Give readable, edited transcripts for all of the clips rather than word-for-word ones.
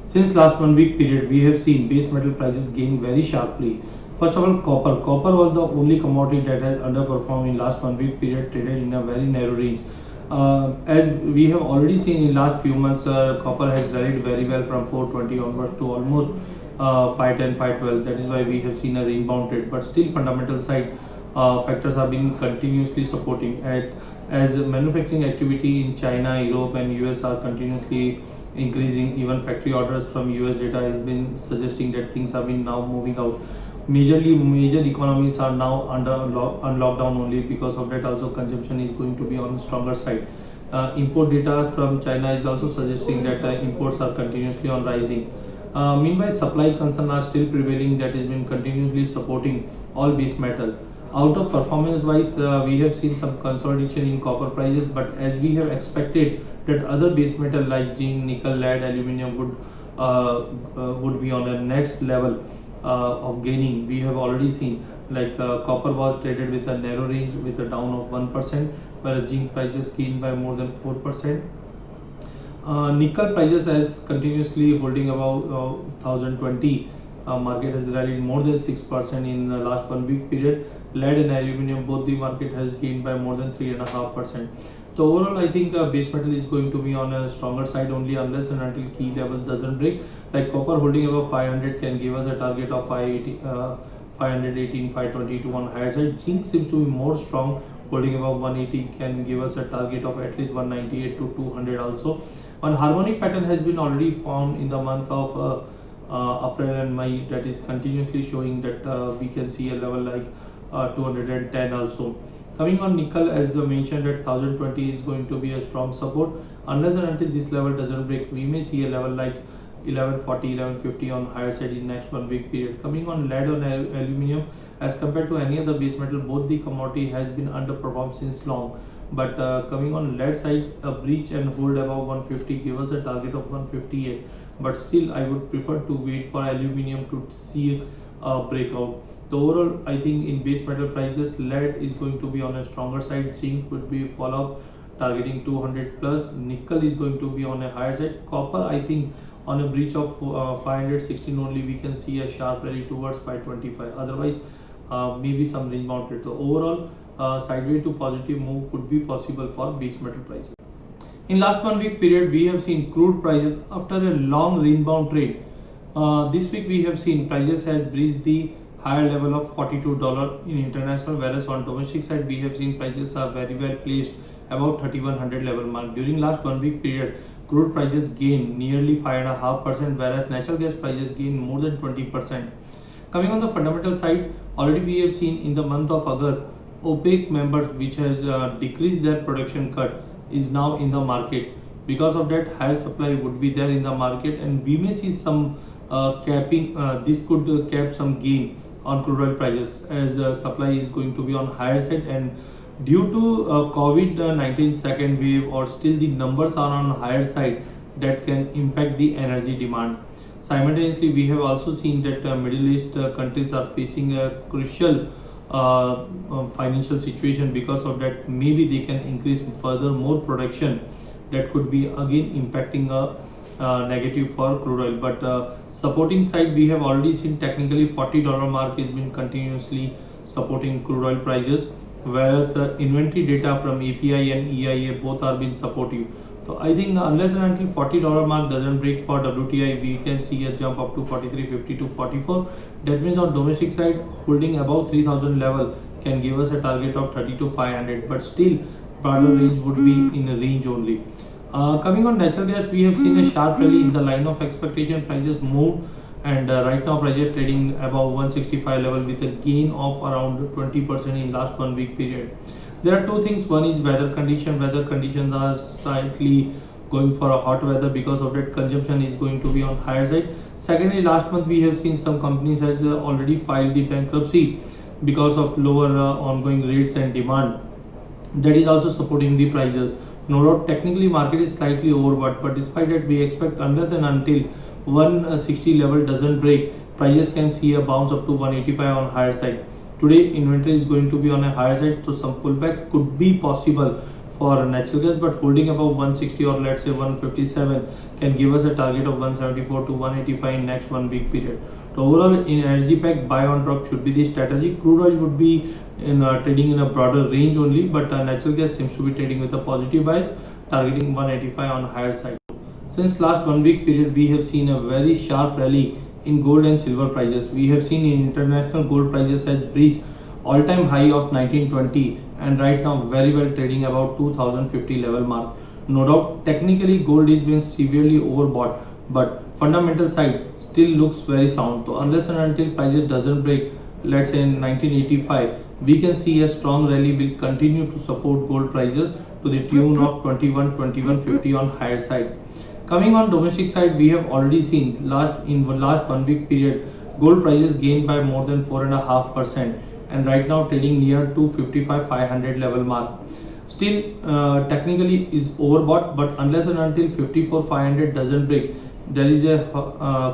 Since last 1 week period, we have seen base metal prices gain very sharply. First of all, copper. Copper was the only commodity that has underperformed in last 1 week period, traded in a very narrow range. As we have already seen in last few months, copper has rallied very well from 420 onwards to almost 510, 512. That is why we have seen a rebound trade. But still, fundamental side factors have been continuously supporting as manufacturing activity in China, Europe, and US are continuously increasing. Even factory orders from US data has been suggesting that things have been now moving out. Major economies are now under on lockdown only. Because of that, also consumption is going to be on the stronger side. Import data from China is also suggesting that imports are continuously on rising. Meanwhile, supply concerns are still prevailing, that has been continuously supporting all base metal. Out of performance wise, we have seen some consolidation in copper prices, but as we have expected that other base metal like zinc, nickel, lead, aluminium would be on a next level of gaining. We have already seen like copper was traded with a narrow range with a down of 1%, whereas zinc prices gained by more than 4%. Nickel prices as continuously holding about 1020. Market has rallied more than 6% in the last 1 week period. Lead and aluminium, both the market has gained by more than 3.5%. So overall, I think base metal is going to be on a stronger side only unless and until key level doesn't break. Like copper holding above 500 can give us a target of 580, 518, 522 on higher side. Zinc seems to be more strong, holding above 180 can give us a target of at least 198 to 200 also. One harmonic pattern has been already found in the month of April and May, that is continuously showing that we can see a level like 210 also. Coming on nickel, as I mentioned, that 1020 is going to be a strong support. Unless and until this level doesn't break, we may see a level like 1140, 1150 on higher side in next 1 week period. Coming on lead and aluminium, as compared to any other base metal, both the commodity has been underperformed since long. But coming on lead side, a breach and hold above 150 give us a target of 158. But still, I would prefer to wait for aluminium to see a breakout. So overall, I think in base metal prices, lead is going to be on a stronger side. Zinc would be follow up targeting 200 plus. Nickel is going to be on a higher side. Copper, I think on a breach of 516 only, we can see a sharp rally towards 525. Otherwise, maybe some range bound trade. So overall, sideways to positive move could be possible for base metal prices. In last 1 week period, we have seen crude prices after a long range bound trade. This week we have seen prices has breached the higher level of $42 in international, whereas on domestic side we have seen prices are very well placed about 3100 level mark. During last 1 week period, crude prices gained nearly 5.5%, whereas natural gas prices gained more than 20%. Coming on the fundamental side, already we have seen in the month of August, OPEC members, which has decreased their production cut, is now in the market. Because of that, higher supply would be there in the market, and we may see some capping. This could cap some gain on crude oil prices as supply is going to be on higher side, and due to COVID-19 second wave, or still the numbers are on higher side, that can impact the energy demand. Simultaneously, we have also seen that Middle East countries are facing a crucial financial situation. Because of that, maybe they can increase further more production, that could be again impacting a negative for crude oil. But supporting side, we have already seen technically $40 mark has been continuously supporting crude oil prices, whereas inventory data from API and EIA both are been supportive. So I think unless and until $40 mark doesn't break for WTI, we can see a jump up to 43.50 to 44. That means on domestic side, holding above 3000 level can give us a target of 30 to 500, but still broader range would be in a range only. Coming on natural gas, we have seen a sharp rally in the line of expectation. Prices moved, and right now prices trading above 165 level with a gain of around 20% in last 1 week period. There are two things. One is weather condition. Weather conditions are slightly going for a hot weather. Because of that, consumption is going to be on higher side. Secondly, last month we have seen some companies has already filed the bankruptcy because of lower ongoing rates and demand. That is also supporting the prices. No doubt, technically market is slightly overbought, but despite that, we expect unless and until 160 level doesn't break, prices can see a bounce up to 185 on higher side. Today, inventory is going to be on a higher side, so some pullback could be possible for natural gas, but holding above 160 or let's say 157 can give us a target of 174 to 185 in next 1 week period. So overall, in energy pack, buy on drop should be the strategy. Crude oil would be in trading in a broader range only, but natural gas seems to be trading with a positive bias, targeting 185 on higher side. Since last 1 week period, we have seen a very sharp rally in gold and silver prices. We have seen in international gold prices has breached all-time high of 1920 and right now very well trading about 2050 level mark. No doubt, technically gold is being severely overbought, but fundamental side still looks very sound. So unless and until prices doesn't break, let's say in 1985, we can see a strong rally will continue to support gold prices to the tune of 2150 on higher side. Coming on domestic side, we have already seen last 1 week period, gold prices gained by more than 4.5% and right now trading near 255,500 level mark. Still, technically is overbought, but unless and until 54,500 doesn't break, there is a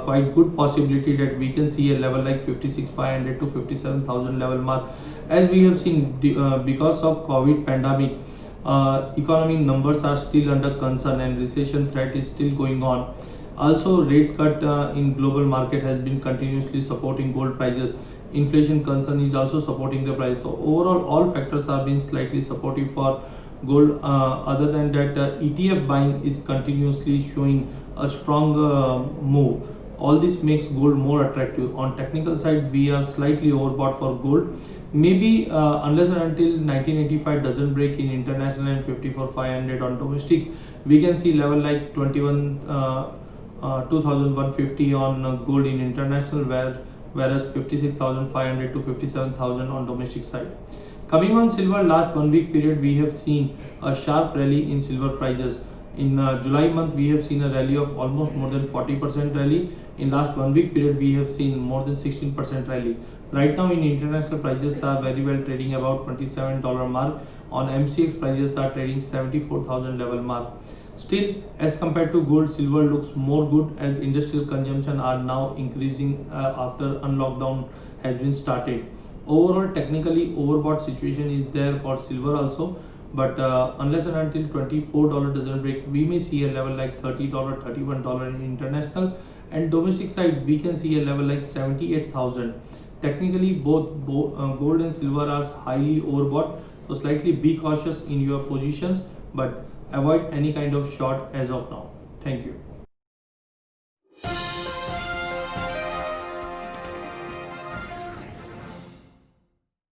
quite good possibility that we can see a level like 56,500 to 57,000 level mark. As we have seen, because of COVID pandemic, economic numbers are still under concern and recession threat is still going on. Also, rate cut in global market has been continuously supporting gold prices. Inflation concern is also supporting the price. So overall, all factors are being slightly supportive for gold. Other than that, ETF buying is continuously showing a strong move. All this makes gold more attractive. On technical side, we are slightly overbought for gold. Maybe unless and until 1985 doesn't break in international and 54,500 on domestic, we can see level like 2150 on gold in international, whereas 56,500 to 57,000 on domestic side. Coming on silver, last 1 week period we have seen a sharp rally in silver prices. In July month, we have seen a rally of almost more than 40% rally. In last 1 week period, we have seen more than 16% rally. Right now, in international prices are very well trading about $27 mark. On MCX prices are trading 74,000 level mark. Still, as compared to gold, silver looks more good as industrial consumption are now increasing after unlockdown has been started. Overall, technically overbought situation is there for silver also, but unless and until $24 doesn't break, we may see a level like $30, $31 in international, and domestic side we can see a level like 78,000. Technically, both gold and silver are highly overbought, so slightly be cautious in your positions, but avoid any kind of short as of now. Thank you.